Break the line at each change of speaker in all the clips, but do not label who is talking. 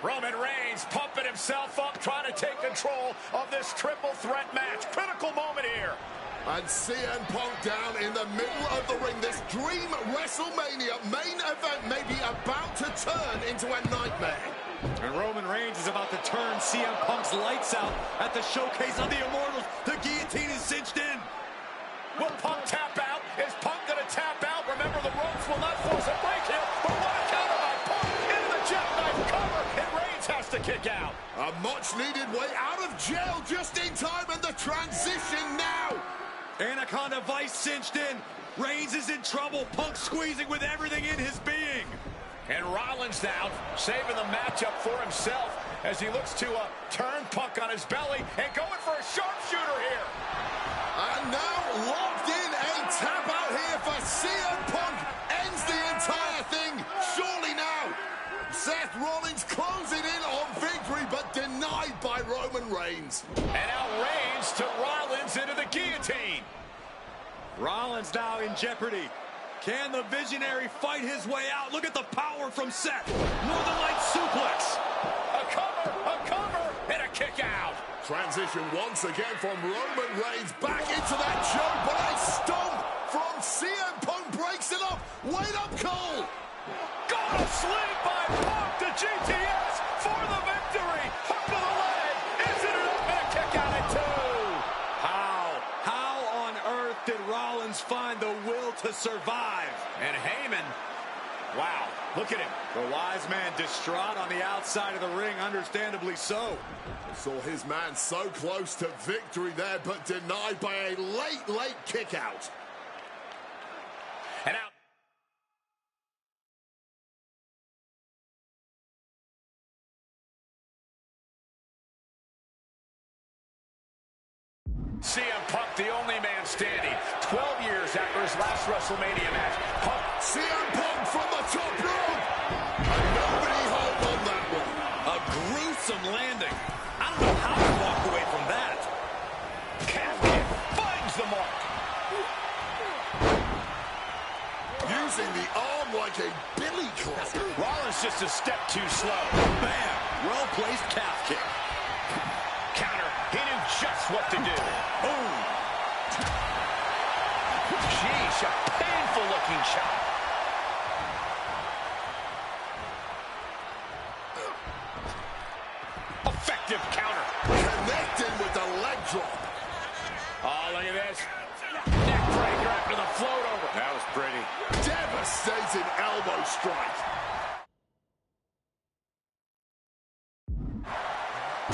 Roman Reigns pumping himself up, trying to take control of this triple threat match. Critical moment here.
And CM Punk down in the middle of the ring. This dream WrestleMania main event may be about to turn into a nightmare.
And Roman Reigns is about to turn CM Punk's lights out at the Showcase of the Immortals. The guillotine is cinched in.
Will Punk tap out? Is Punk going to tap out? Remember, the ropes will not force a break here. But what a counter by Punk into the jackknife cover. And Reigns has to kick out.
A much-needed way out of jail just in time, and the transition now.
Anaconda Vice cinched in. Reigns is in trouble. Punk squeezing with everything in his being.
And Rollins now saving the matchup for himself as he looks to turn Punk on his belly and going for a sharpshooter here.
And now locked in, a tap out here for CM Punk. Ends the entire thing. Surely now. Seth Rollins closing in on victory, but denied by Roman Reigns.
And now Reigns to Rollins into the guillotine.
Rollins now in jeopardy. Can the visionary fight his way out? Look at the power from Seth. Northern Lights suplex.
A cover, and a kick out.
Transition once again from Roman Reigns back into that choke, but a stomp from CM Punk breaks it up. Wait up, Cole.
Got a sleep by Punk to GTS for the victory. Hook to the leg. Is it enough? And a kick out at two.
How on earth did Rollins find the will to survive?
And Heyman, wow, look at him.
The wise man distraught on the outside of the ring, understandably so.
Saw his man so close to victory there, but denied by a late kick out.
And out. CM Punk, the only man standing. 12 years after his last WrestleMania match. Punk.
CM Punk from the top rope. And nobody home on that one.
A gruesome landing. I don't know how to walk away from that.
Calf kick finds the mark.
Using the arm like a billy club.
Rollins just a step too slow.
Bam! Well-placed calf kick.
Counter. He knew just what to do.
Boom!
Sheesh, a painful-looking shot. Effective counter.
Connecting with the leg drop.
Oh, look at this. Neck breaker after the float over.
That was pretty.
Devastating elbow strike.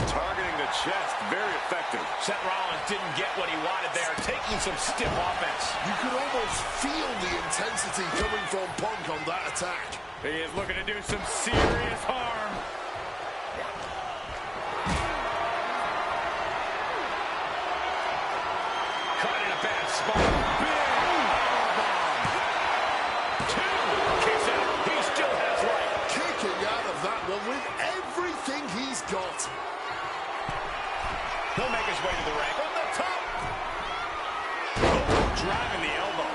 Targeting the chest, very effective.
Seth Rollins didn't get what he wanted there, taking some stiff offense.
You could almost feel the intensity coming from Punk on that attack.
He is looking to do some serious harm.
Caught in a bad spot. Big bomb. Two. Kicks out. He still has life.
Kicking out of that one with everything he's got.
He'll make his way to the ring. From the top. Driving the elbow.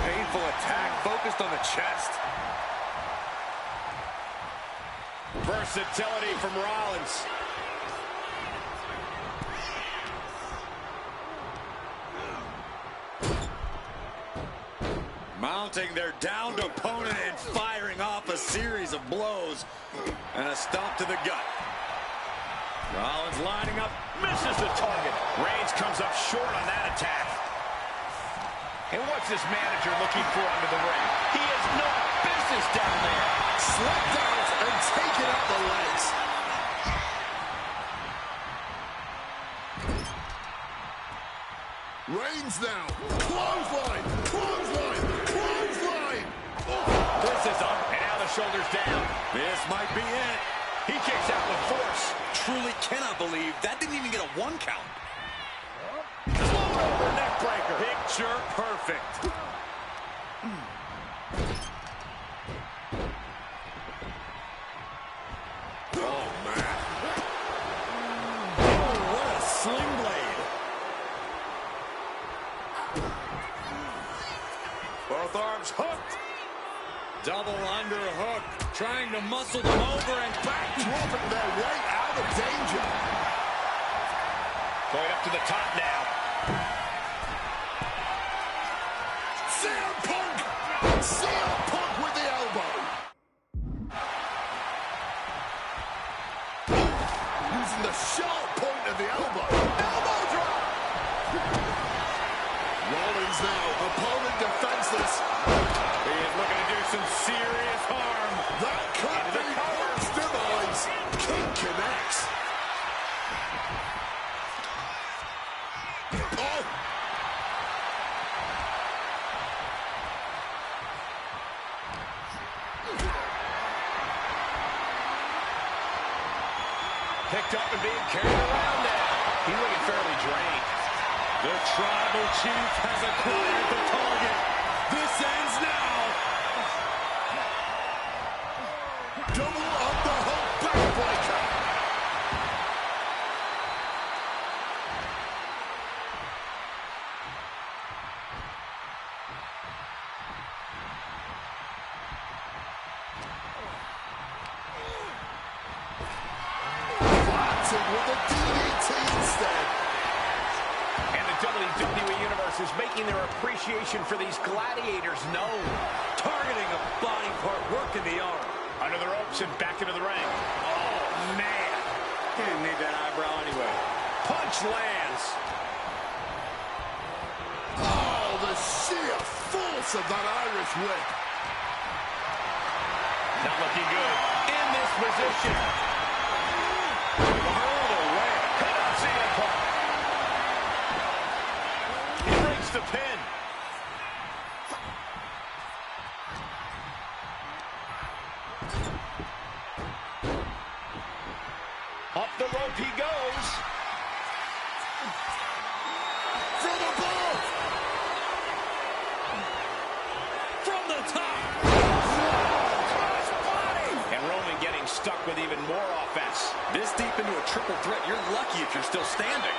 Painful attack focused on the chest.
Versatility from Rollins.
Mounting their downed opponent and firing off a series of blows. And a stomp to the gut. Rollins lining up.
Misses the target. Reigns comes up short on that attack. And what's this manager looking for under the ring? He has no business down there.
Slapped out and taken out the legs. Reigns now. Clothesline. Clothesline. Clothesline.
This is up. And now the shoulders down.
This might be it.
He kicks out with force.
Truly cannot believe that didn't even get a 1 count.
Float over neck breaker.
Picture perfect.
Oh, man.
Oh, what a sling blade. Both arms hooked. Double underhook, trying to muscle them over and back.
Dropping their way out of danger.
Going up to the top now.
CM Punk! CM Punk with the elbow. Using the sharp point of the elbow. Elbow drop! Rollins now, opponent defenseless.
He is looking to do some serious harm.
That could be Punk's demise. King connects. Oh!
Picked up and being carried around now. He's looking fairly drained.
The tribal chief has acquired the target. This ends now.
Double underhook backbreaker. Planted with a DDT instead.
And the WWE Universe is making their appreciation for these gladiators known.
Targeting a body part, working the arm.
Under the ropes and back into the ring. Oh, man.
He didn't need that eyebrow anyway.
Punch lands.
Oh, the sheer force of that Irish whip.
Not looking good. In this position. Hurled away. Pick up CM Punk. He breaks the pin. Up the rope he goes.
From above.
From the top.
Crossbody. And Roman getting stuck with even more offense.
This deep into a triple threat, you're lucky if you're still standing.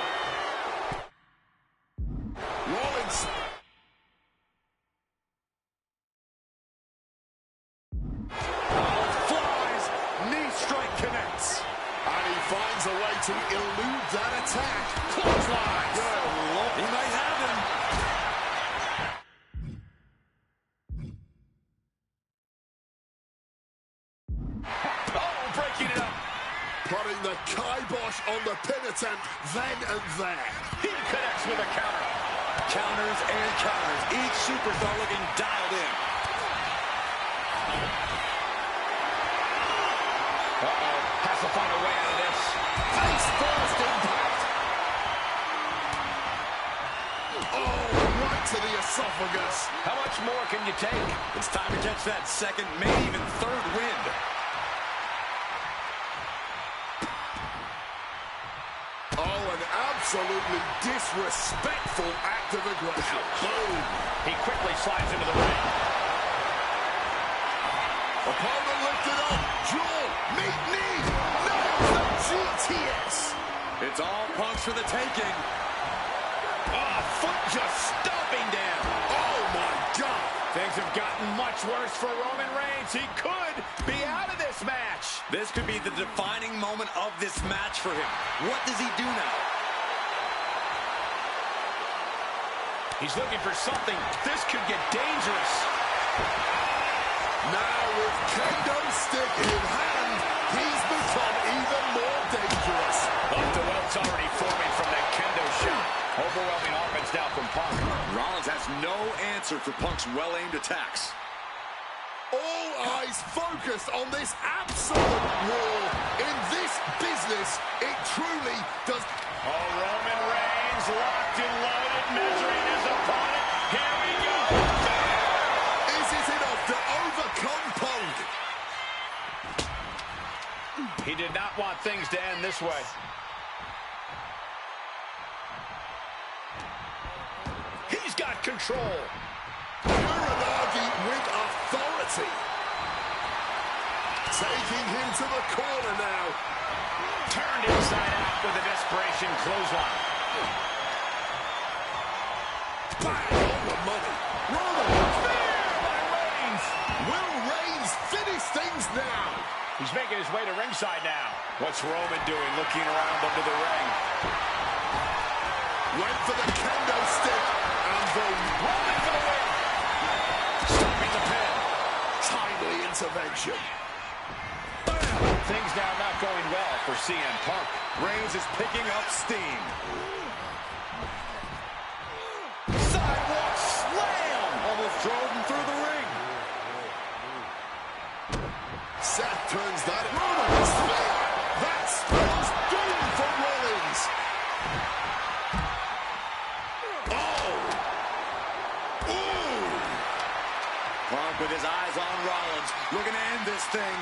Rollins.
Flies. Knee strike connects.
And he finds a way to elude that attack. Clothesline.
Good Lord. He might have him.
Oh, breaking it up.
Putting the kibosh on the pin attempt then and there.
He connects with a counter.
Counters and counters. Each superstar looking dialed in.
Uh-oh. Has to find a way out of this.
Face first impact. Oh, right to the esophagus.
How much more can you take?
It's time to catch that second, maybe even third wind.
Oh, an absolutely disrespectful act of aggression. Boom.
He quickly slides into the ring.
Opponent lifted up. Jaw. Meet knee. Nails the GTS.
It's all Punks for the taking.
Oh, foot just stomping down.
Oh, my God.
Things have gotten much worse for Roman Reigns. He could be out of this match.
This could be the defining moment of this match for him. What does he do now?
He's looking for something. This could get dangerous.
Now with kendo stick in hand, he's become even more dangerous.
Up the welt's already forming from that kendo shot. Overwhelming offense now from Punk.
Rollins has no answer for Punk's well-aimed attacks.
All eyes focused on this absolute war. In this business, it truly does.
Oh, Roman Reigns locked and loaded, measuring his opponent. Here we go.
Is it enough to overcome Punk?
He did not want things to end this way. He's got control.
Uranagi with authority. Taking him to the corner now.
Turned inside out with a desperation clothesline.
Bang on the money. Roman.
Spear by Reigns.
Will Reigns finish things now?
He's making his way to ringside now. What's Roman doing, looking around under the ring?
Went for the kendo stick, and the
Roman for the win. Stopping the pin.
timely intervention.
Things now not going well for CM Punk.
Reigns is picking up steam.
Sidewalk slam.
Almost drove him through the ring.
Seth turns that Roman spear. That spells doom for Rollins. Oh! Ooh!
Punk with his eyes on Rollins, looking to end this thing.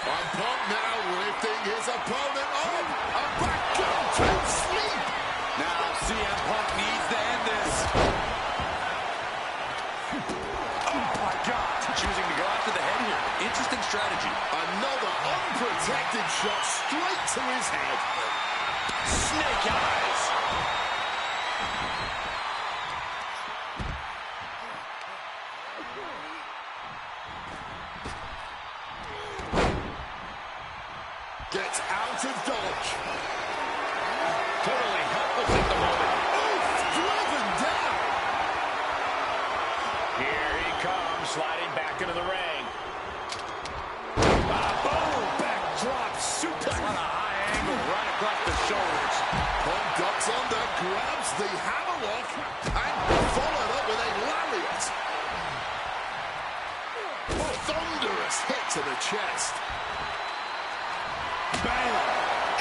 And Punk now lifting his opponent up. A back down to sleep.
Now CM Punk needs to end this.
Oh my God.
Choosing to go after the head here. Interesting strategy.
Another unprotected shot straight to his head.
Snake eyes.
Gets out of dodge.
Totally helpless at the moment.
Oof, driven down.
Here he comes, sliding back into the ring. Boom! Backdrop suplex.
On a high angle right across the shoulders.
Punk ducks under, grabs the hammerlock, and followed up with a lariat. Thunderous hit to the chest.
Bang!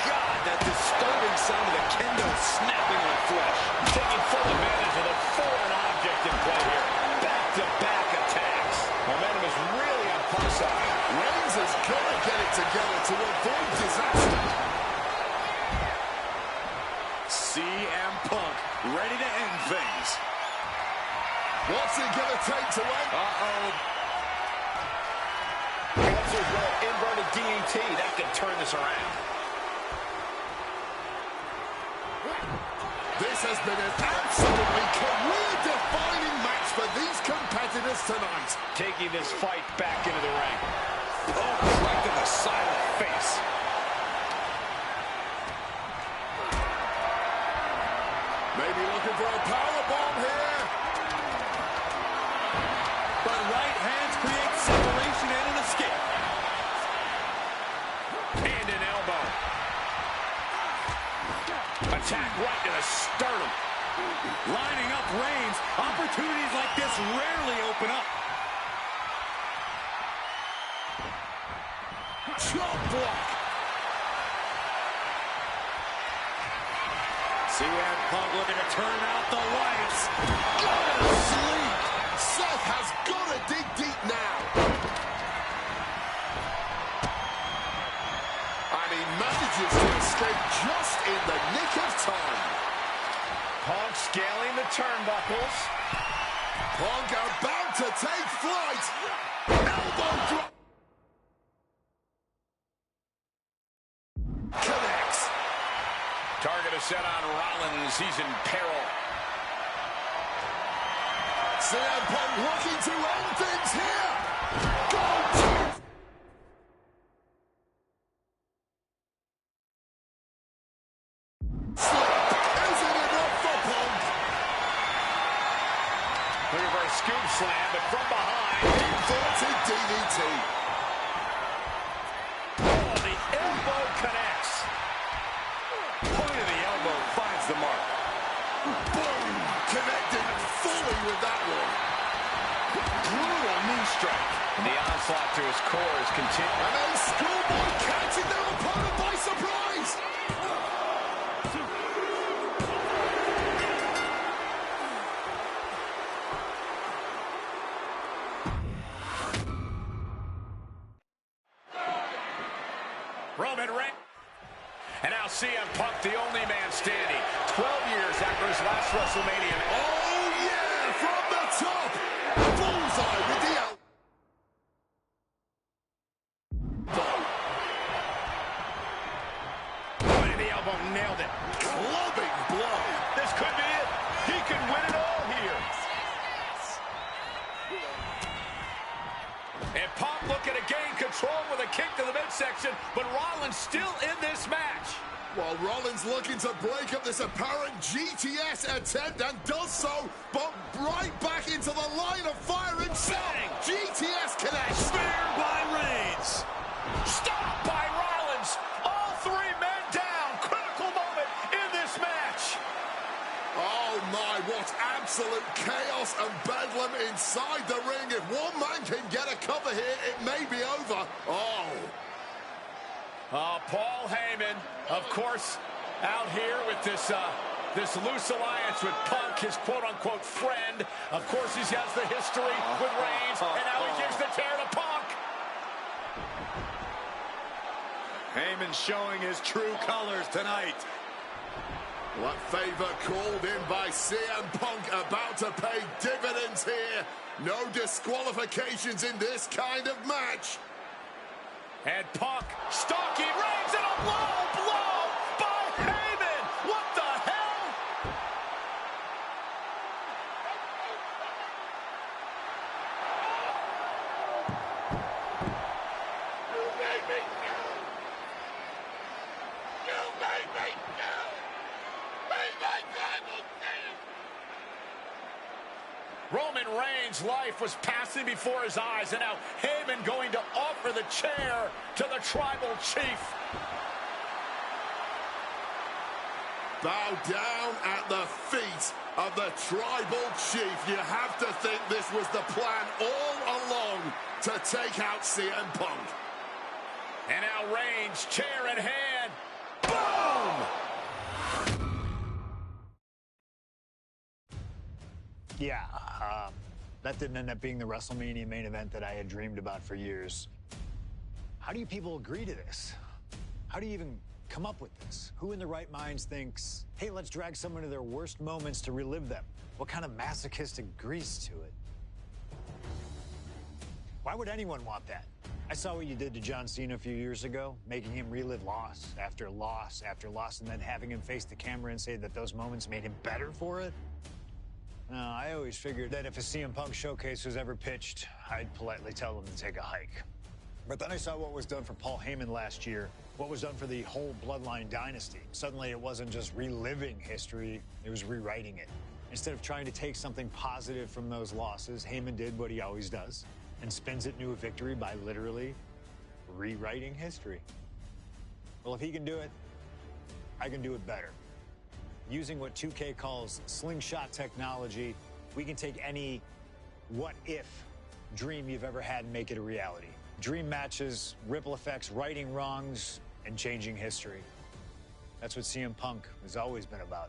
God, that disturbing sound of the kendo snapping on flesh.
Taking full advantage of the foreign object in play here. Back-to-back attacks. Momentum is really on Punk's side.
Reigns has got to get it together to avoid disaster.
CM Punk ready to end things.
What's it going to take to end?
Uh-oh.
Answers with an inverted DDT. That can turn this around.
This has been an absolutely career-defining match for these competitors tonight.
Taking this fight back into the ring.
Oh, right to the side of the face.
Maybe looking for a powerbomb here.
But right hands create separation and an escape.
And an elbow. Attack right to the sternum.
Lining up Reigns. Opportunities like this rarely open up.
Chop block.
CM Punk looking to turn out the lights. Go to sleep.
Seth has got to dig deep now. And he manages to escape just in the nick of time.
Punk scaling the turnbuckles.
Punk about to take flight. Elbow drop. Connects.
Target is set on Rollins. He's in peril.
CM Punk looking to end things here. Go! Isn't enough for Punk?
Looking for a scoop slam, but from behind.
Inverted DDT.
Oh, the elbow connects.
Point of the elbow finds the mark.
Boom! Connected fully with that one.
Brutal knee strike.
And the onslaught to his core is continuing.
And a schoolboy catching their opponent by surprise.
Roman Reigns. And now CM Punk, the only man standing. 12 years after his last WrestleMania.
Oh, yeah! From the top! Bullseye with the elbow.
Point of the elbow, nailed it.
Clubbing blow.
This could be it. He could win it all here. And Punk looking to gain control with a kick to the midsection, but Rollins still in this match.
Well, Rollins looking to break up this apparent GTS attempt and does so, but right back into the line of fire himself.
Bang.
GTS connect.
Spear by Reigns.
Stop by Rollins. All three men down. Critical moment in this match.
Oh my, what absolute chaos and bedlam inside the ring. If one man can get a cover here, it may be over.
Paul Heyman, of course, out here with this loose alliance with Punk, his quote-unquote friend. Of course, he has the history with Reigns, and now he gives the tear to Punk.
Heyman showing his true colors tonight.
What favor called in by CM Punk about to pay dividends here. No disqualifications in this kind of match.
And Punk stalking Reigns, and a low blow by Heyman. What the hell?
You made me go. You made me go. Made my tribal stand.
Roman Reigns' life was passing before his eyes, and now Heyman going to offer the chair to the tribal chief.
Bow down at the feet of the tribal chief. You have to think this was the plan all along to take out CM Punk.
And now Reigns, chair in hand. Boom!
Yeah, that didn't end up being the WrestleMania main event that I had dreamed about for years. How do you people agree to this? How do you even come up with this? Who in their right minds thinks, hey, let's drag someone to their worst moments to relive them? What kind of masochistic agrees to it? Why would anyone want that? I saw what you did to John Cena a few years ago, making him relive loss after loss after loss, and then having him face the camera and say that those moments made him better for it. No, I always figured that if a CM Punk showcase was ever pitched, I'd politely tell them to take a hike. But then I saw what was done for Paul Heyman last year, what was done for the whole Bloodline dynasty. Suddenly it wasn't just reliving history, it was rewriting it. Instead of trying to take something positive from those losses, Heyman did what he always does and spins it into a victory by literally rewriting history. Well, if he can do it, I can do it better. Using what 2K calls slingshot technology, we can take any what-if dream you've ever had and make it a reality. Dream matches, ripple effects, righting wrongs, and changing history. That's what CM Punk has always been about.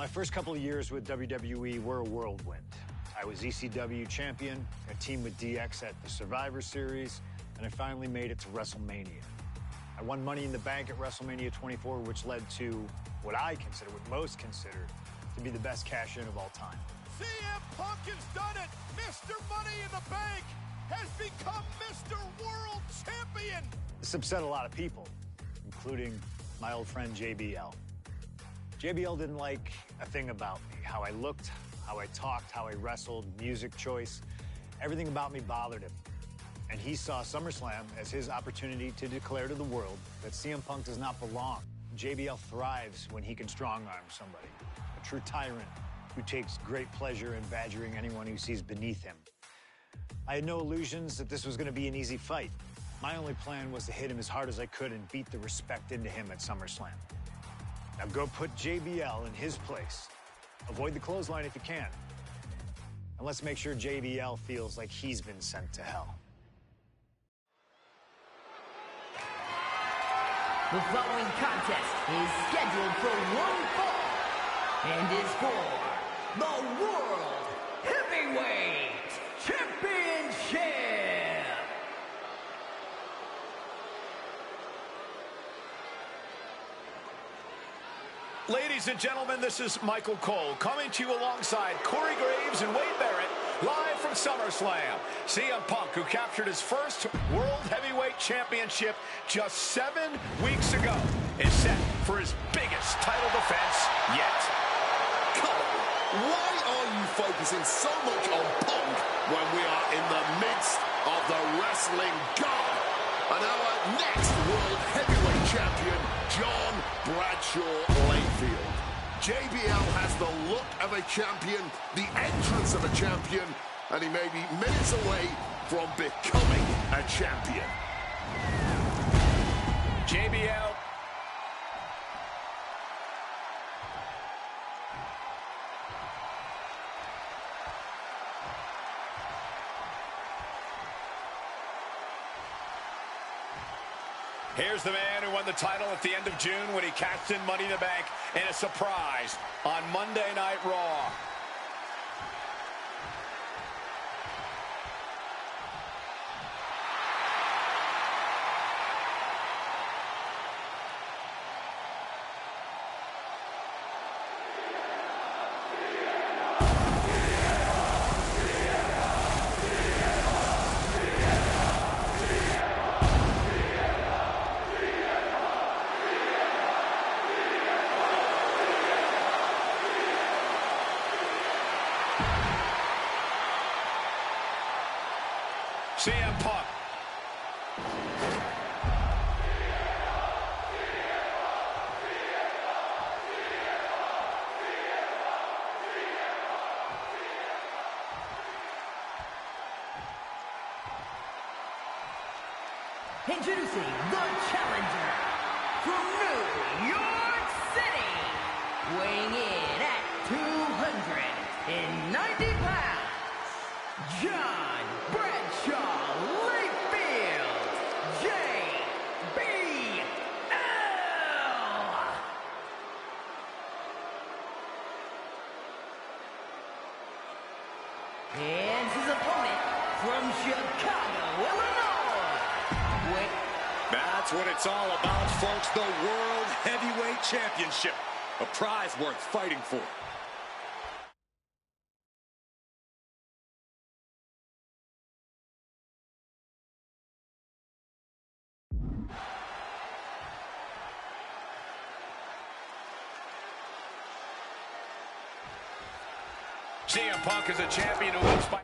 My first couple of years with WWE were a whirlwind. I was ECW champion, a team with DX at the Survivor Series, and I finally made it to WrestleMania. I won Money in the Bank at WrestleMania 24, which led to what most consider to be the best cash-in of all time.
CM Punk has done it! Mr. Money in the Bank has become Mr. World Champion!
This upset a lot of people, including my old friend JBL. JBL didn't like a thing about me, how I looked, how I talked, how I wrestled, music choice. Everything about me bothered him. And he saw SummerSlam as his opportunity to declare to the world that CM Punk does not belong. JBL thrives when he can strong-arm somebody, a true tyrant who takes great pleasure in badgering anyone who sees beneath him. I had no illusions that this was going to be an easy fight. My only plan was to hit him as hard as I could and beat the respect into him at SummerSlam. Now go put JBL in his place. Avoid the clothesline if you can. And let's make sure JBL feels like he's been sent to hell.
The following contest is scheduled for one fall and is for the World Heavyweight Championship.
Ladies and gentlemen, this is Michael Cole coming to you alongside Corey Graves and Wade Barrett, live from SummerSlam. CM Punk, who captured his first World Heavyweight Championship just 7 weeks ago, is set for his biggest title defense yet.
Cole, why are you focusing so much on Punk when we are in the midst of the wrestling god? And our next World Heavyweight Champion, John Bradshaw Layfield. JBL has the look of a champion, the entrance of a champion, and he may be minutes away from becoming a champion.
JBL. Here's the man who won the title at the end of June when he cashed in Money in the Bank in a surprise on Monday Night Raw. CM Punk.
Introducing the challenger from New York City, weighing in at 290 pounds, John Bradshaw Layfield, JBL. And his opponent from Chicago, Illinois.
That's what it's all about, folks. The World Heavyweight Championship. A prize worth fighting for.
CM Punk is a champion who wins by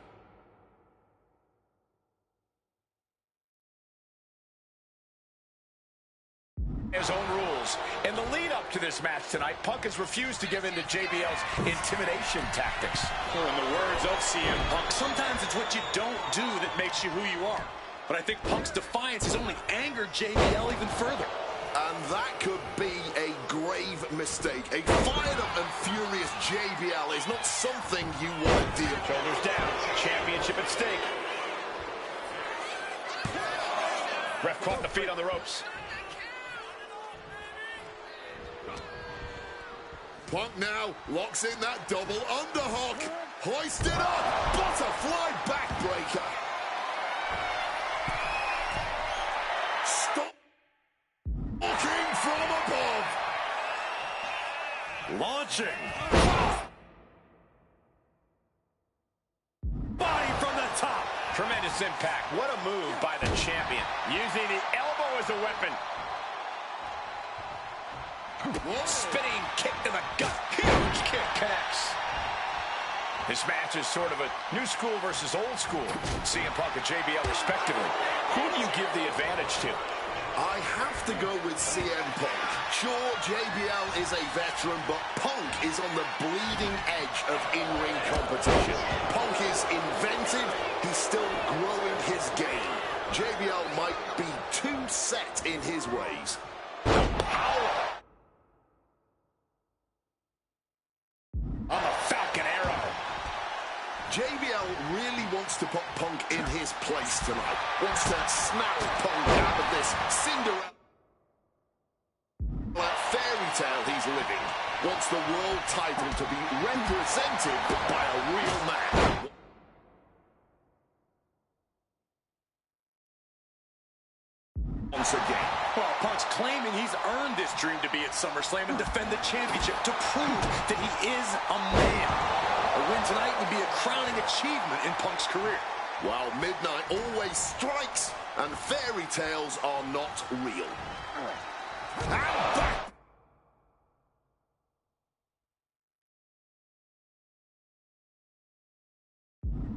his own rules. In the lead-up to this match tonight, Punk has refused to give in to JBL's intimidation tactics.
Well, in the words of CM Punk, sometimes it's what you don't do that makes you who you are. But I think Punk's defiance has only angered JBL even further.
And that could be a grave mistake. A fired-up and furious JBL is not something you want to deal with.
Shoulders down, championship at stake. Ref caught the feet on the ropes.
Punk now locks in that double underhook. Hoisted up. Butterfly backbreaker. Stop. Walking from above.
Launching. Body from the top.
Tremendous impact. What a move by the champion. Using the elbow as a weapon.
Whoa.
Spinning kick to the gut. Huge kick connects. This match is sort of a new school versus old school. CM Punk and JBL respectively. Who do you give the advantage to?
I have to go with CM Punk. Sure, JBL is a veteran, but Punk is on the bleeding edge of in-ring competition. Punk is inventive. He's still growing his game. JBL might be too set in his ways.
Power. On the Falcon Arrow.
JBL really wants to put Punk in his place tonight. Wants to snap Punk out of this Cinderella fairy tale he's living. Wants the world title to be represented by a real man. Once again.
Well, Punk's claiming he's earned this dream to be at SummerSlam and defend the championship to prove that he is a man. A win tonight would be a crowning achievement in Punk's career.
Well, midnight always strikes, and fairy tales are not real. And back.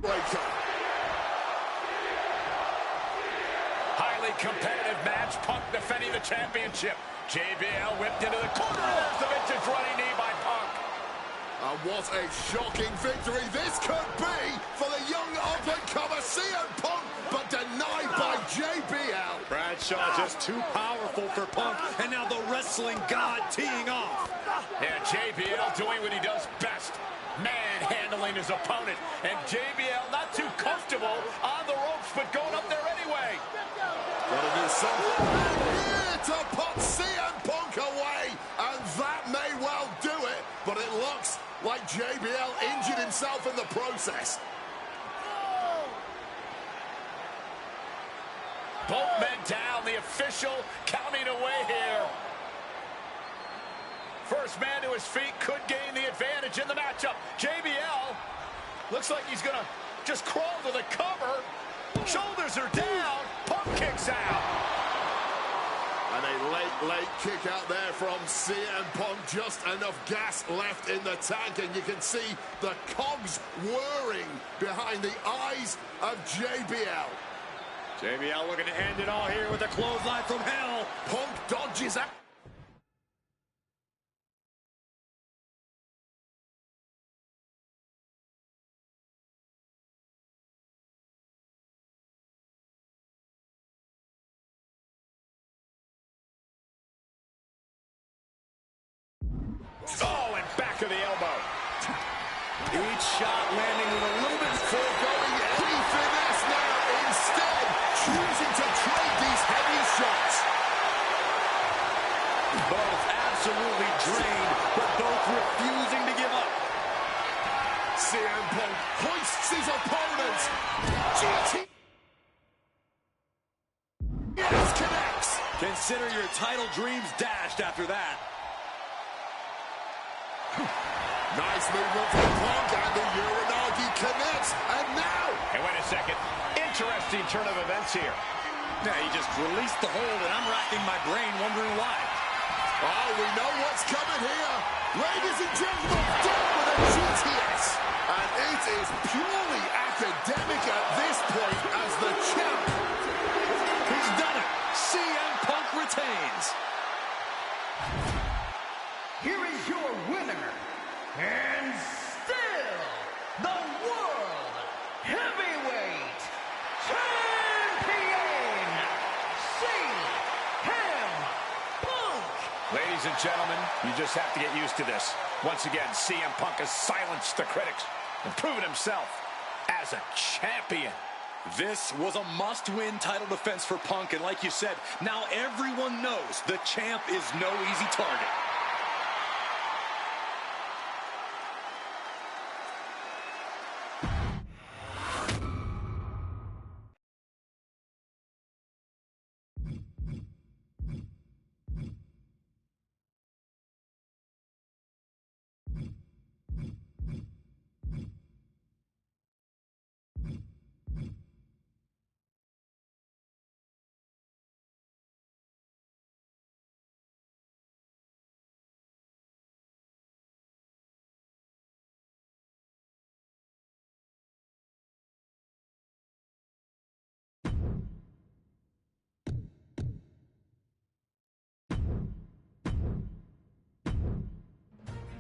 Breaker.
Highly competitive match. Punk defending the championship. JBL whipped into the corner. There's the vintage running knee by Punk.
And what a shocking victory this could be for the young up-and-comer CM Punk, but denied by JBL.
Bradshaw just too powerful for Punk, and now the wrestling god teeing off.
Yeah, JBL doing what he does best. Manhandling his opponent. And JBL not too comfortable on the ropes, but going up there anyway.
Gotta do something here to put CM Punk away, and that may well do it, but it looks like JBL injured himself in the process.
Both men down, the official counting away here. First man to his feet could gain the advantage in the matchup. JBL looks like he's gonna just crawl to the cover. Shoulders are down. Punk kicks out.
And a late kick out there from CM Punk. Just enough gas left in the tank, and you can see the cogs whirring behind the eyes of JBL.
JBL looking to end it all here with a clothesline from hell.
Punk dodges out.
Oh, and back of the elbow.
Each shot landing with a little bit
Foregoing any finesse now, instead choosing to trade these heavy shots.
both absolutely drained, but both refusing to give up.
CM Punk hoists his opponent. GT. Yes, connects.
Consider your title dreams dashed after that.
Nice movement from Punk, and the Uranagi connects, and now...
Hey, wait a second. Interesting turn of events here.
Yeah, he just released the hold, and I'm racking my brain wondering why.
Oh, we know what's coming here. Ladies and gentlemen, down with a GTS. And it is purely academic at this point as the champ.
He's done it. CM Punk retains.
Here is your winner, and still the World Heavyweight Champion, CM Punk.
Ladies and gentlemen, you just have to get used to this. Once again, CM Punk has silenced the critics and proven himself as a champion.
This was a must-win title defense for Punk, and like you said, now everyone knows the champ is no easy target.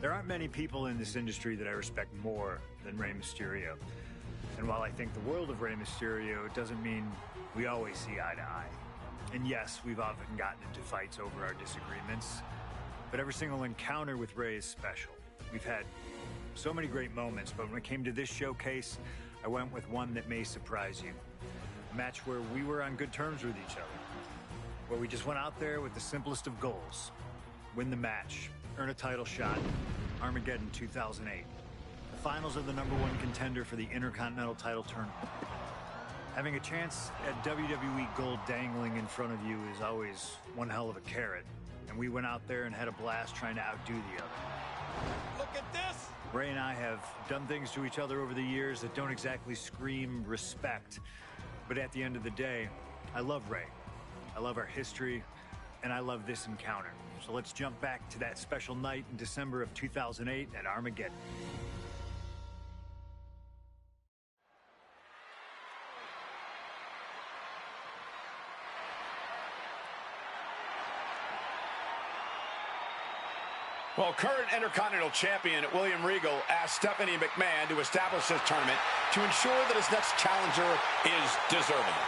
There aren't many people in this industry that I respect more than Rey Mysterio. And while I think the world of Rey Mysterio, it doesn't mean we always see eye to eye. And yes, we've often gotten into fights over our disagreements, but every single encounter with Rey is special. We've had so many great moments, but when it came to this showcase, I went with one that may surprise you. A match where we were on good terms with each other, where we just went out there with the simplest of goals. Win the match, earn a title shot, Armageddon 2008. The finals of the #1 contender for the Intercontinental title tournament. Having a chance at WWE gold dangling in front of you is always one hell of a carrot, and we went out there and had a blast trying to outdo the other.
Look at this!
Rey and I have done things to each other over the years that don't exactly scream respect, but at the end of the day, I love Rey. I love our history, and I love this encounter. So let's jump back to that special night in December of 2008 at Armageddon.
Well, current Intercontinental Champion William Regal asked Stephanie McMahon to establish this tournament to ensure that his next challenger is deserving.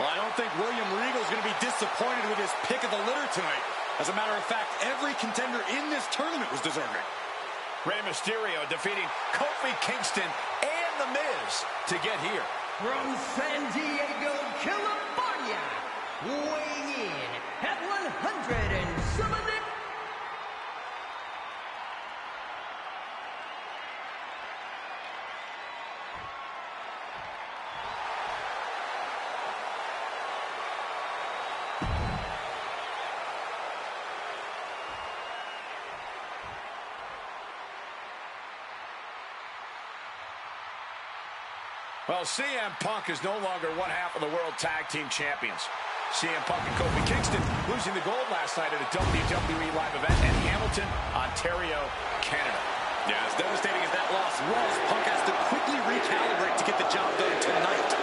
Well, I don't think William Regal is going to be disappointed with his pick of the litter tonight. As a matter of fact, every contender in this tournament was deserving.
Rey Mysterio defeating Kofi Kingston and The Miz to get here.
From San Diego, California, weighing in at 170.
Well, CM Punk is no longer one half of the World Tag Team Champions. CM Punk and Kofi Kingston losing the gold last night at a WWE live event in Hamilton, Ontario, Canada.
Yeah, as devastating as that loss was, Punk has to quickly recalibrate to get the job done tonight.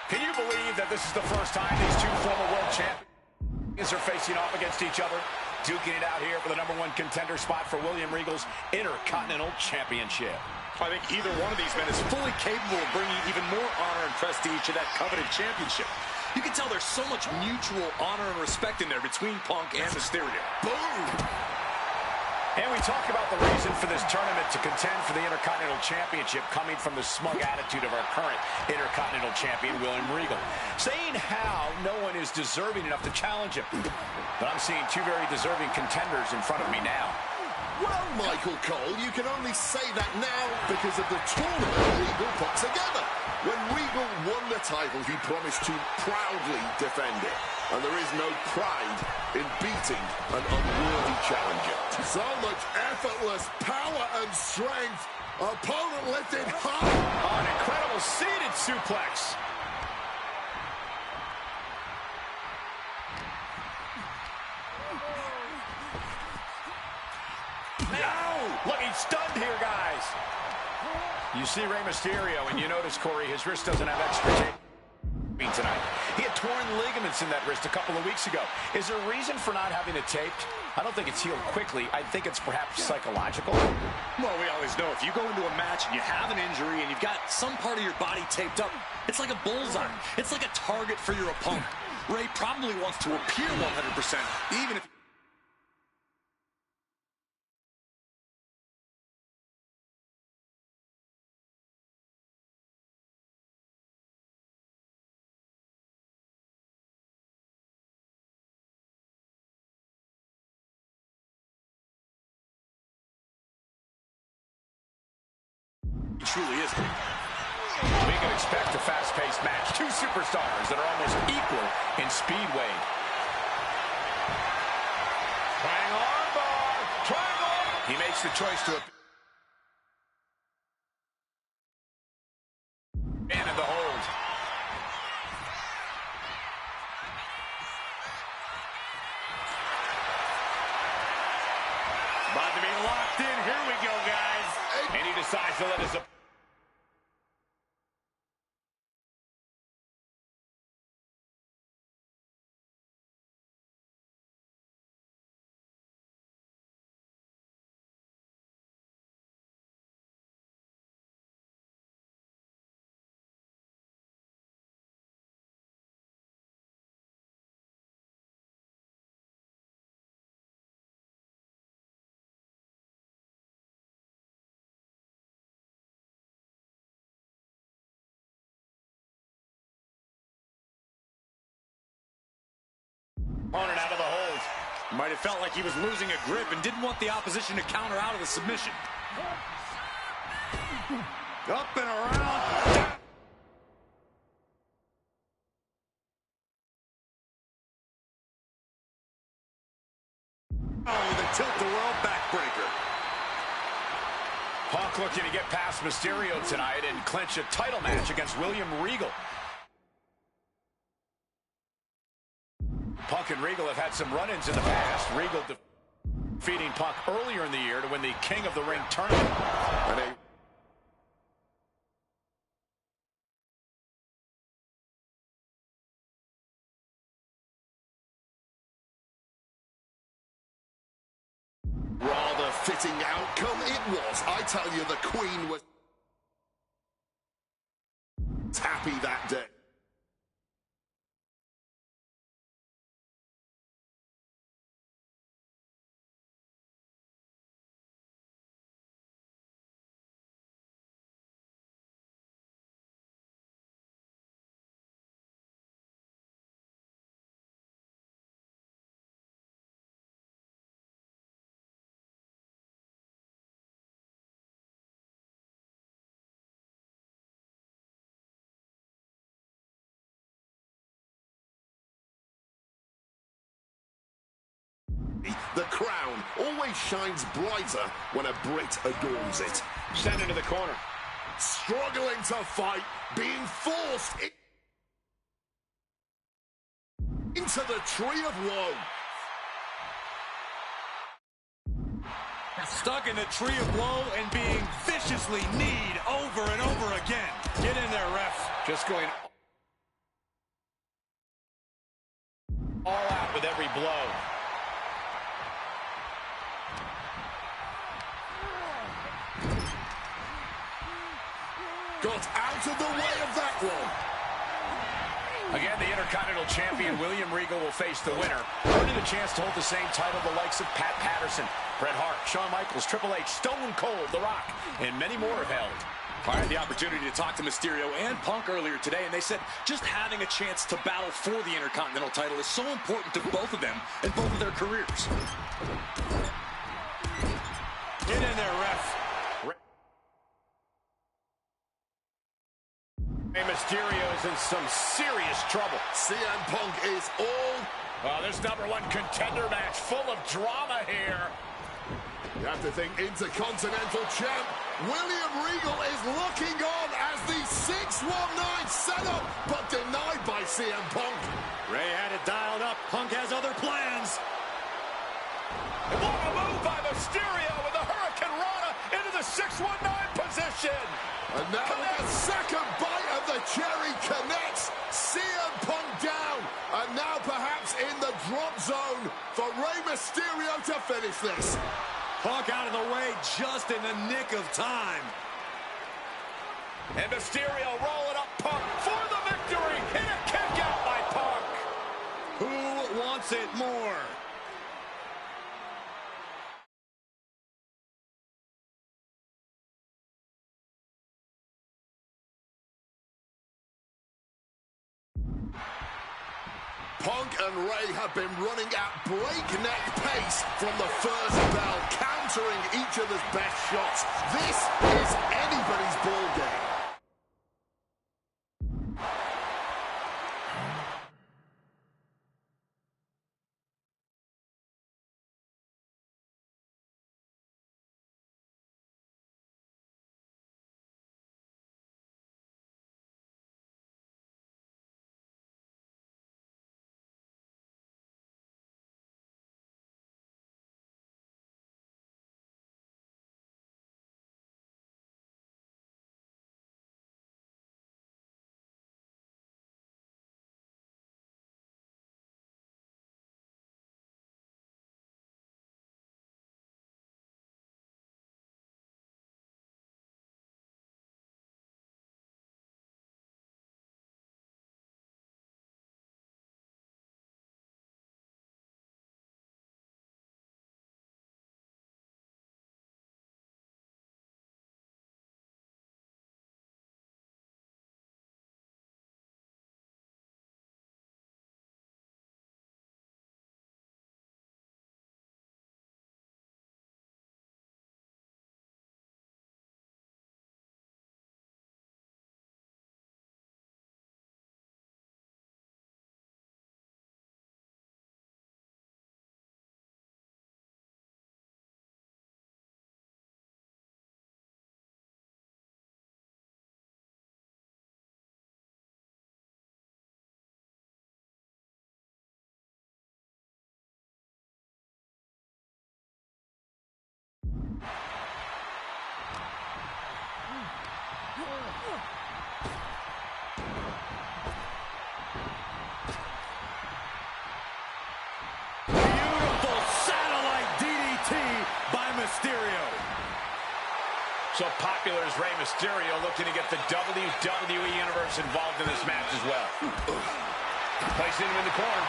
Can you believe that this is the first time these two former world champions are facing off against each other? Duking it out here for the #1 contender spot for William Regal's Intercontinental Championship.
I think either one of these men is fully capable of bringing even more honor and prestige to that coveted championship. You can tell there's so much mutual honor and respect in there between Punk and Mysterio.
Boom! And we talk about the reason for this tournament to contend for the Intercontinental Championship coming from the smug attitude of our current Intercontinental Champion, William Regal. Saying how no one is deserving enough to challenge him. But I'm seeing two very deserving contenders in front of me now.
Well, Michael Cole, you can only say that now because of the tournament Regal put together. When Regal won the title, he promised to proudly defend it. And there is no pride in beating an unworthy challenger. So much effortless power and strength. Opponent lifted high.
Oh, an incredible seated suplex. No! Looking stunned here, guys. You see Rey Mysterio, and you notice, Corey, his wrist doesn't have extra tape tonight. He had torn ligaments in that wrist a couple of weeks ago. Is there a reason for not having it taped? I don't think it's healed quickly. I think it's perhaps psychological.
Well, we always know if you go into a match and you have an injury and you've got some part of your body taped up, it's like a bullseye. It's like a target for your opponent. Rey probably wants to appear 100%, even if...
Truly is. Speaking of expect a fast-paced match. Two superstars that are almost equal in speed, Wade. Trying armbar. Trying arm. He makes the choice to... And in the hold. About to be locked in. Here we go, guys. And he decides to let his... Opponent out of the hold. Might have felt like he was losing a grip and didn't want the opposition to counter out of the submission. Up and around. Oh, the tilt-the-world backbreaker. Punk looking to get past Mysterio tonight and clinch a title match against William Regal. Punk and Regal have had some run-ins in the past. Regal defeating Punk earlier in the year to win the King of the Ring tournament.
Rather fitting outcome it was. I tell you, the Queen was happy that day. The crown always shines brighter when a Brit adorns it.
Sent into the corner.
Struggling to fight, being forced into the tree of woe.
Stuck in the tree of woe and being viciously kneed over and over again. Get in there, ref.
Just going all out with every blow.
Got out of the way of that one.
Again, the Intercontinental Champion William Regal will face the winner, earning a chance to hold the same title the likes of Pat Patterson, Bret Hart, Shawn Michaels, Triple H, Stone Cold, The Rock, and many more have held.
I had the opportunity to talk to Mysterio and Punk earlier today, and they said just having a chance to battle for the Intercontinental title is so important to both of them and both of their careers. Get in there, ref.
Mysterio's in some serious trouble.
CM Punk is all...
This #1 contender match full of drama here.
You have to think Intercontinental Champ William Regal is looking on as the 619 setup, but denied by CM Punk.
Ray had it dialed up. Punk has other plans.
And what a move by Mysterio with the Hurricane Rana into the 619 position.
And now the second bite of the cherry connects. CM Punk down. And now perhaps in the drop zone for Rey Mysterio to finish this.
Punk out of the way just in the nick of time.
And Mysterio rolling up Punk for the victory. And a kick out by Punk.
Who wants it more?
Punk and Ray have been running at breakneck pace from the first bell, countering each other's best shots. This is anybody's ball game.
Beautiful satellite DDT by Mysterio.
So popular is Rey Mysterio, looking to get the WWE Universe involved in this match as well. Placing him in the corner.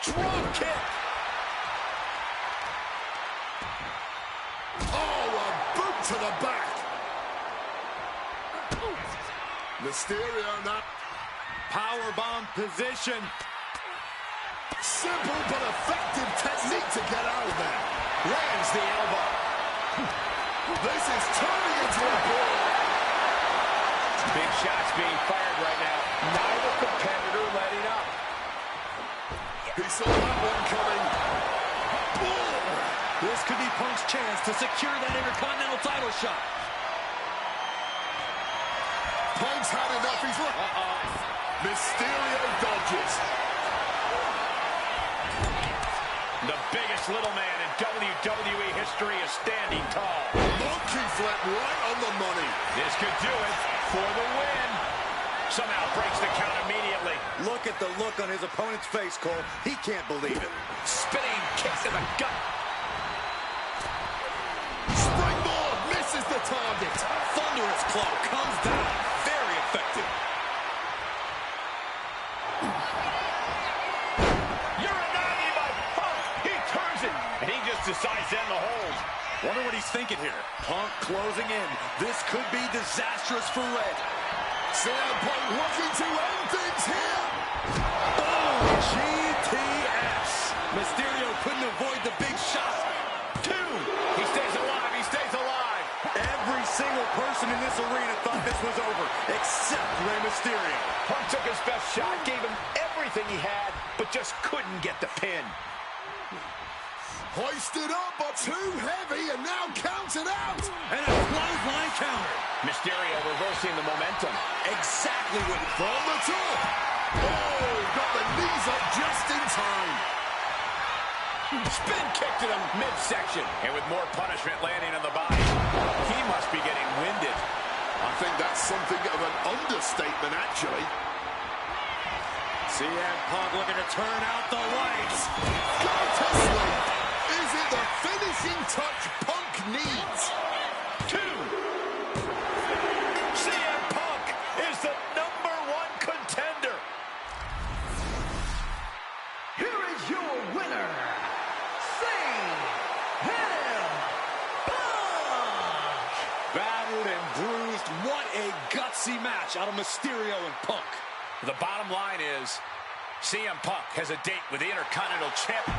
Drop kick.
Oh, a boot to the back. Mysterio now.
Powerbomb position.
Simple but effective technique to get out of there.
Lands the elbow.
This is turning into a brawl.
Big shots being fired right now. Neither competitor letting up.
He saw that one coming. Boom!
This could be Punk's chance to secure that Intercontinental title shot.
Punk's had enough. He's Mysterio dodges.
The biggest little man in WWE history is standing tall.
Monkey flip right on the money.
This could do it for the win. Somehow breaks the count immediately.
Look at the look on his opponent's face, Cole. He can't believe it.
Spinning kick to the gut.
Springboard misses the target.
Thunderous claw comes down. Very effective.
And he just decides to end the hold.
Wonder what he's thinking here. Punk closing in. This could be disastrous for Red.
CM Punk looking to end things here.
Boom! GTS. Mysterio couldn't avoid the big shot.
2. He stays alive. He stays alive.
Every single person in this arena thought this was over, except Rey Mysterio.
Punk took his best shot, gave him everything he had, but just couldn't get the pin.
Hoisted up, but too heavy, and now counted out.
And a clothesline counter.
Mysterio reversing the momentum.
Exactly what
From the top. Oh, got the knees up just in time.
Spin kick to the midsection. And with more punishment landing on the body, he must be getting winded.
I think that's something of an understatement, actually.
CM Punk looking to turn out the lights.
Go to sleep. Is it the finishing touch Punk needs?
2. CM Punk is the #1 contender.
Here is your winner, CM Punk!
Battered and bruised. What a gutsy match out of Mysterio and Punk.
The bottom line is, CM Punk has a date with the Intercontinental Champion.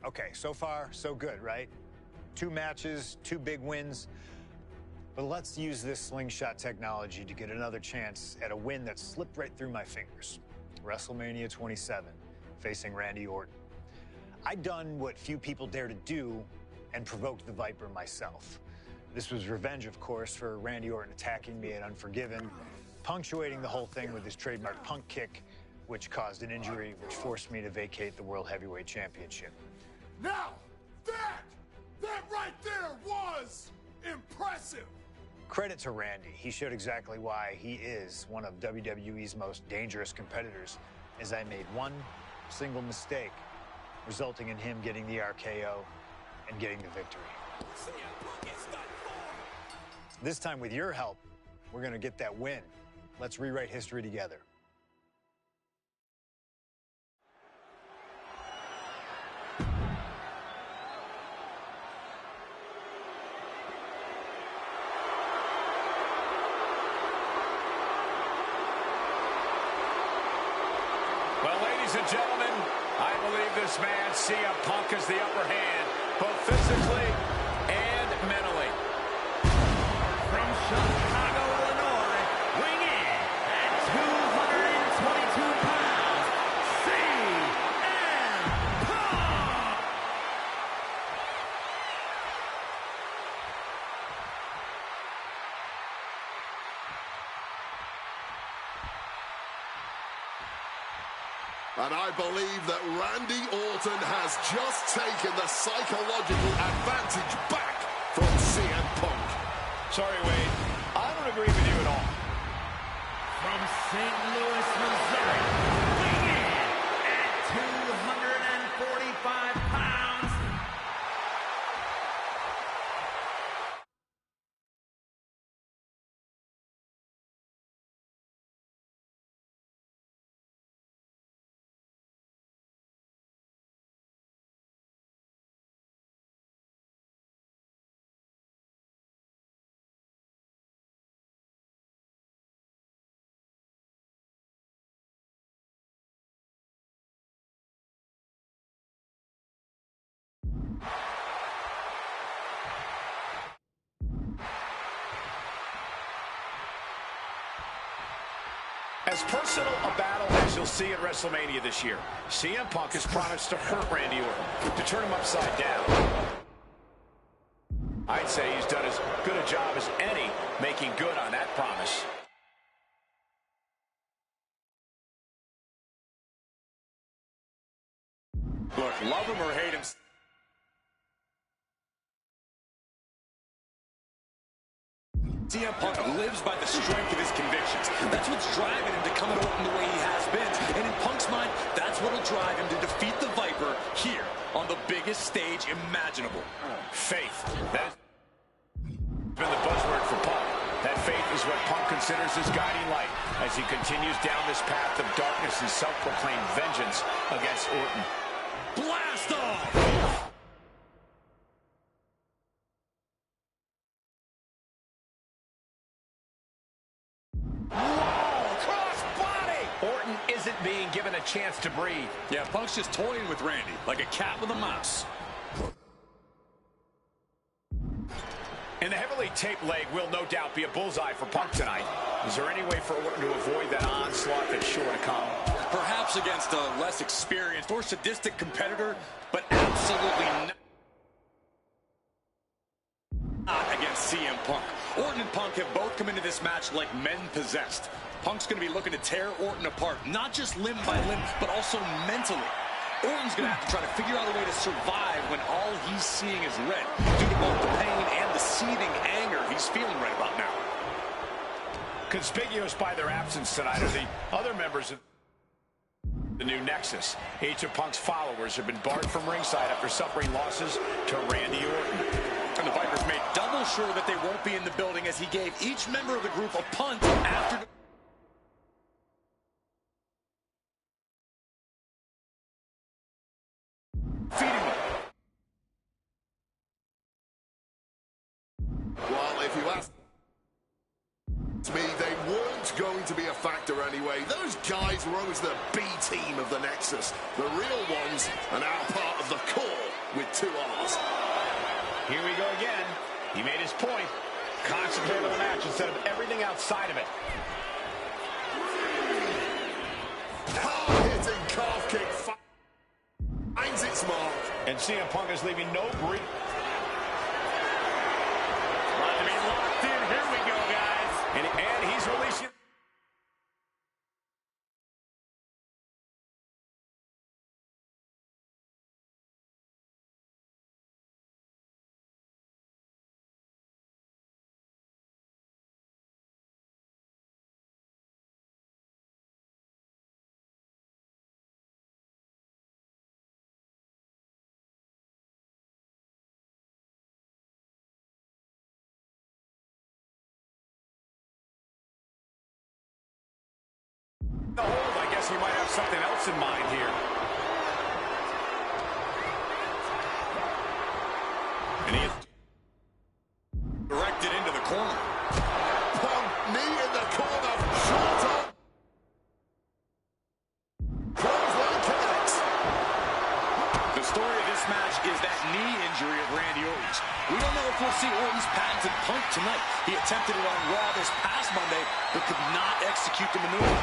Okay, so far, so good, right? 2 matches, 2 big wins. But let's use this slingshot technology to get another chance at a win that slipped right through my fingers. WrestleMania 27, facing Randy Orton. I'd done what few people dare to do and provoked the Viper myself. This was revenge, of course, for Randy Orton attacking me at Unforgiven, punctuating the whole thing with his trademark punk kick, which caused an injury, which forced me to vacate the World Heavyweight Championship.
Now, that right there was impressive.
Credit to Randy. He showed exactly why he is one of WWE's most dangerous competitors, as I made one single mistake, resulting in him getting the RKO and getting the victory. This time, with your help, we're going to get that win. Let's rewrite history together.
Well, ladies and gentlemen, I believe this man, CM Punk, has the upper hand, both physically and mentally.
From Chicago, Illinois, weighing in at 222 pounds, CM
And I believe that Randy Orton has just taken the psychological advantage back from CM Punk.
Sorry, Wade. I don't agree with you at all.
From St. Louis, Missouri, weighing in at 245 pounds,
As personal a battle as you'll see at WrestleMania this year, CM Punk has promised to hurt Randy Orton, to turn him upside down. I'd say he's done as good a job as any making good on that promise.
Look, love him or hate him, CM Punk lives by the strength of his convictions. That's what's driving him to come at Orton the way he has been. And in Punk's mind, that's what'll drive him to defeat the Viper here on the biggest stage imaginable.
Faith. That has been the buzzword for Punk. That faith is what Punk considers his guiding light as he continues down this path of darkness and self-proclaimed vengeance against Orton.
Blast off!
Orton isn't being given a chance to breathe.
Yeah, Punk's just toying with Randy, like a cat with a mouse.
And the heavily taped leg will no doubt be a bullseye for Punk tonight. Is there any way for Orton to avoid that onslaught that's sure to come?
Perhaps against a less experienced or sadistic competitor, but absolutely not against CM Punk. Orton and Punk have both come into this match like men possessed. Punk's going to be looking to tear Orton apart, not just limb by limb, but also mentally. Orton's going to have to try to figure out a way to survive when all he's seeing is red, due to both the pain and the seething anger he's feeling right about now.
Conspicuous by their absence tonight are the other members of the new Nexus. Each of Punk's followers have been barred from ringside after suffering losses to Randy Orton.
And the Vipers made double sure that they won't be in the building as he gave each member of the group a punt after feeding them.
Well, if you ask me, they weren't going to be a factor anyway. Those guys were always the B team of the Nexus. The real ones are now part of the core with 2 R's.
Here we go again. He made his point. Concentrate on the match instead of everything outside of it.
Hard-hitting calf kick finds its mark.
And CM Punk is leaving no breath.
About to be locked in. Here we go, guys.
And he's releasing. The hold, I guess he might have something else in mind here. And he is
Directed into the corner.
Punk, knee in the corner, short on. Clothesline connects.
The story of this match is that knee injury of Randy Orton's. We don't know if we'll see Orton's patented Punk tonight. He attempted it on Raw this past Monday, but could not execute the maneuver.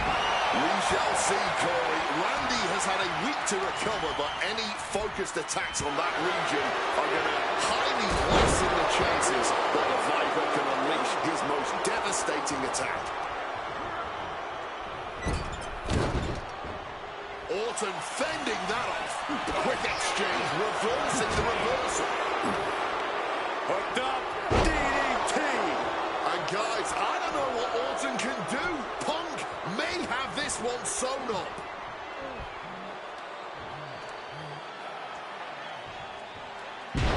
We shall see, Corey. Randy has had a week to recover, but any focused attacks on that region are going to highly lessen the chances that the Viper can unleash his most devastating attack. Orton fending that off. Quick exchange, reversing the reversal.
Hooked up, DDT.
And guys, I don't know what Orton can do. Punk may have this one sewn up.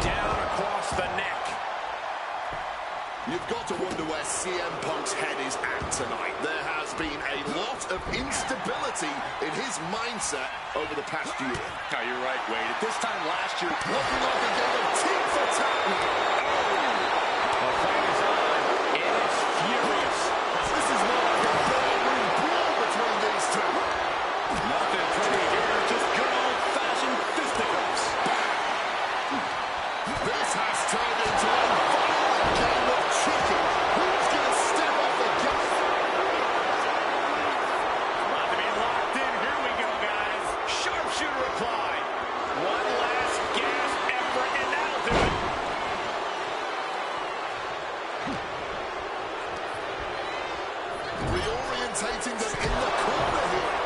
Down across the neck.
You've got to wonder where CM Punk's head is at tonight. There has been a lot of instability in his mindset over the past year.
Oh, you're right, Wade. At this time last year,
Looking like a game of tit for tat.
The fight is on. It is furious.
This is more like a ballroom brawl between these two.
nothing pretty here, just good old-fashioned fisticuffs.
This has turned into a violent game of chicken. Who's going to step off the gas?
About to be locked in. Here we go, guys. Sharpshooter applied. One last gasp effort, and that'll do it.
Reorientating them in the corner here.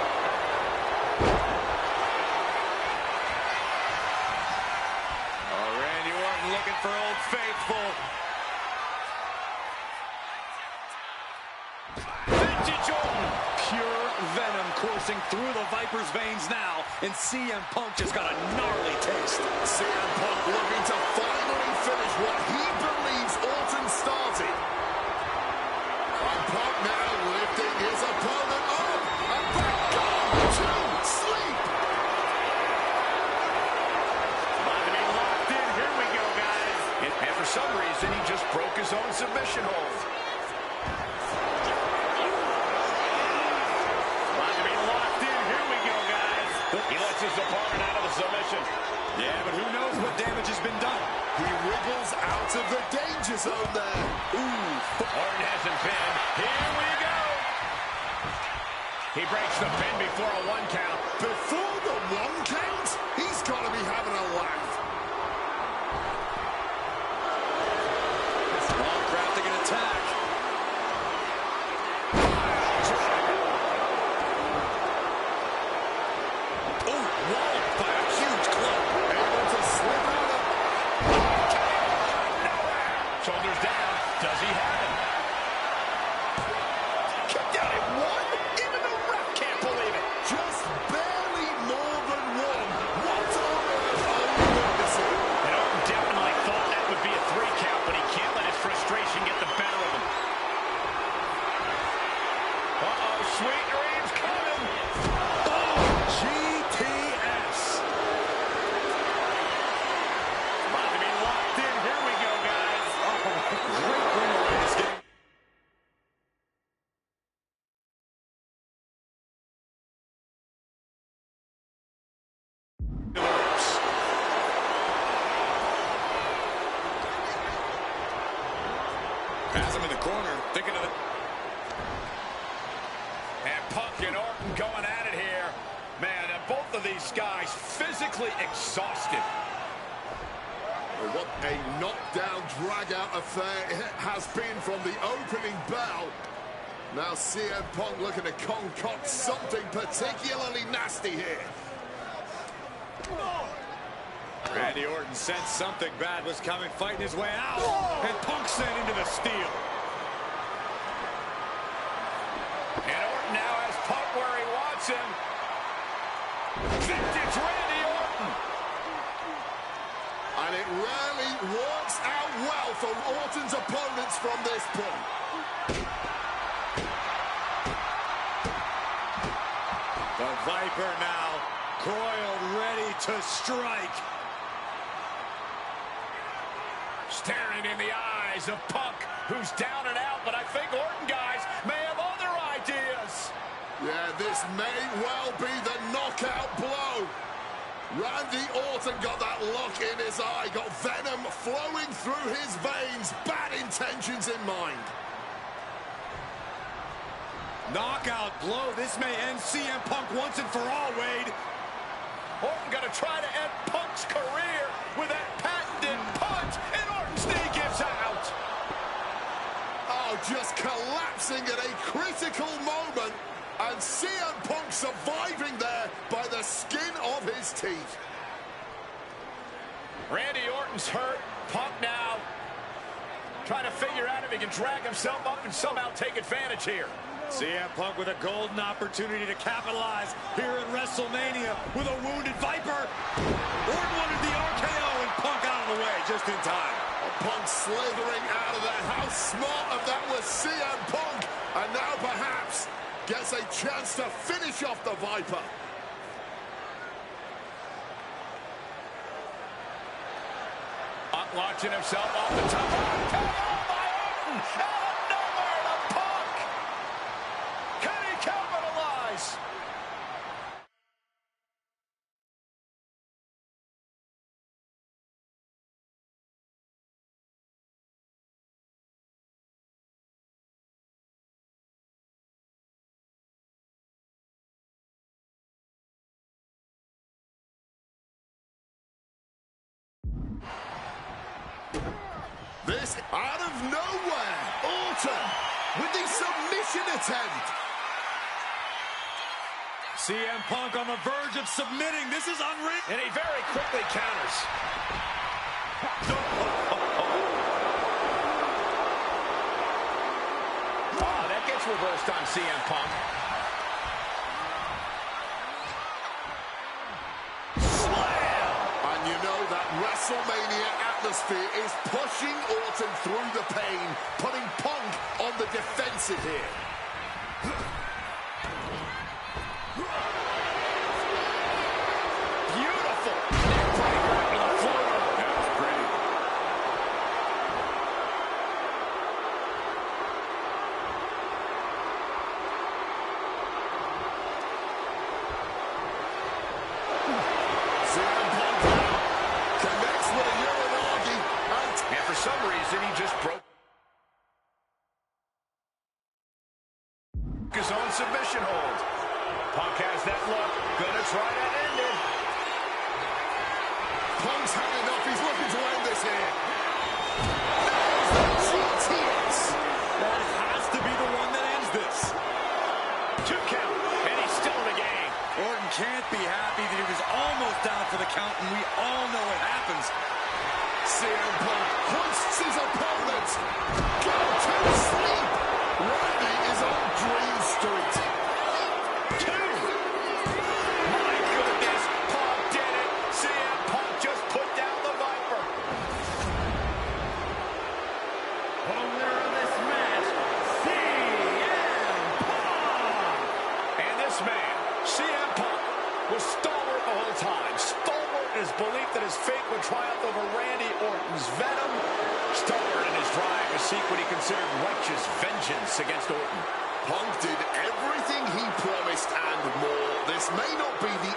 Randy Orton looking for Old Faithful. Vintage Orton.
Pure venom coursing through the Viper's veins now, and CM Punk just got a gnarly taste.
CM Punk looking to finally finish what he believes Orton started. And Punk now lifting his opponent up. And back gone to sleep.
About to be locked in. Here we go, guys. And for some reason, he just broke his own submission hold. About to be locked in. Here we go, guys. He lets his opponent out of the submission.
Yeah, but who knows what damage has been done.
He wriggles out of the danger zone there.
Ooh, Orton has him pinned. Here we go. He breaks the pin before a 1 count.
Before the 1 count, he's got to be having a laugh.
Long crafting an attack. Oh, walloped by a huge club.
Able to slip out of...
Shoulders down. Does he have it?
Kicked out at 1? Even the ref can't believe it. Just barely more than 1. What on earth are we witnessing?
And Orton definitely thought that would be a 3 count, but he can't let his frustration get the better of him. Uh-oh, sweet dreams coming.
Oh, GTS.
About to be locked in. Here we go, guys.
Great win away this game. Pass him in the corner, thinking of it.
And Punk and Orton going at it here. Man, both of these guys physically exhausted.
Well, what a knockdown, drag-out affair it has been from the opening bell. Now CM Punk looking to concoct something particularly nasty here.
Randy Orton sensed something bad was coming, fighting his way out. And Punk sent into the steel.
And Orton now has Punk where he wants him. Vintage Randy Orton.
And it rarely works out well for Orton's opponents from this point.
The Viper now coiled, ready to strike.
Staring in the eyes of Punk, who's down and out, but I think Orton, guys, may have other ideas.
Yeah, this may well be the knockout blow. Randy Orton got that look in his eye, got venom flowing through his veins, bad intentions in mind.
Knockout blow. This may end CM Punk once and for all, Wade.
Orton gonna try to end Punk's career with that patented punch, and Orton's knee gives out.
Oh, just collapsing at a critical moment, and CM Punk surviving there by the
Randy Orton's hurt. Punk now trying to figure out if he can drag himself up and somehow take advantage here.
CM Punk with a golden opportunity to capitalize here at WrestleMania with a wounded Viper. Orton wanted the RKO and Punk out of the way just in time.
Punk slithering out of there. How smart of that was CM Punk. And now perhaps gets a chance to finish off the Viper.
Punk launching himself off the top. RKO by Orton. Out of nowhere to Punk. Can he capitalize?
This out of nowhere. Orton with the submission attempt.
CM Punk on the verge of submitting. This is unreal.
And he very quickly counters. Oh, that gets reversed on CM Punk.
And you know that WrestleMania atmosphere is pushing Orton through the pain, putting Punk on the defensive here.
Beautiful. Neckbreaker to the floor.
That was pretty.
CM Punk connects with a Uranagi,
And for some reason, he just broke his own submission hold. Punk has that look. Gonna try to end it.
Punk's had enough. He's looking to end this here. There's the GTS.
That has to be the one that ends this.
2 count, and he's still in the game.
Orton can't be happy that he was almost down for the count, and we all know what happens.
CM Punk hoists his opponent. Go to sleep. Randy is on Dream Street.
2. My goodness, Punk did it. CM Punk just put down the Viper.
The winner of this match, CM Punk.
And this man, CM Punk, was stalwart the whole time. Stalwart in his belief that his fate would triumph over Randy Orton's venom. Stalwart in his drive to seek what he considered righteous vengeance against Orton.
Punk did everything he promised and more. This may not be the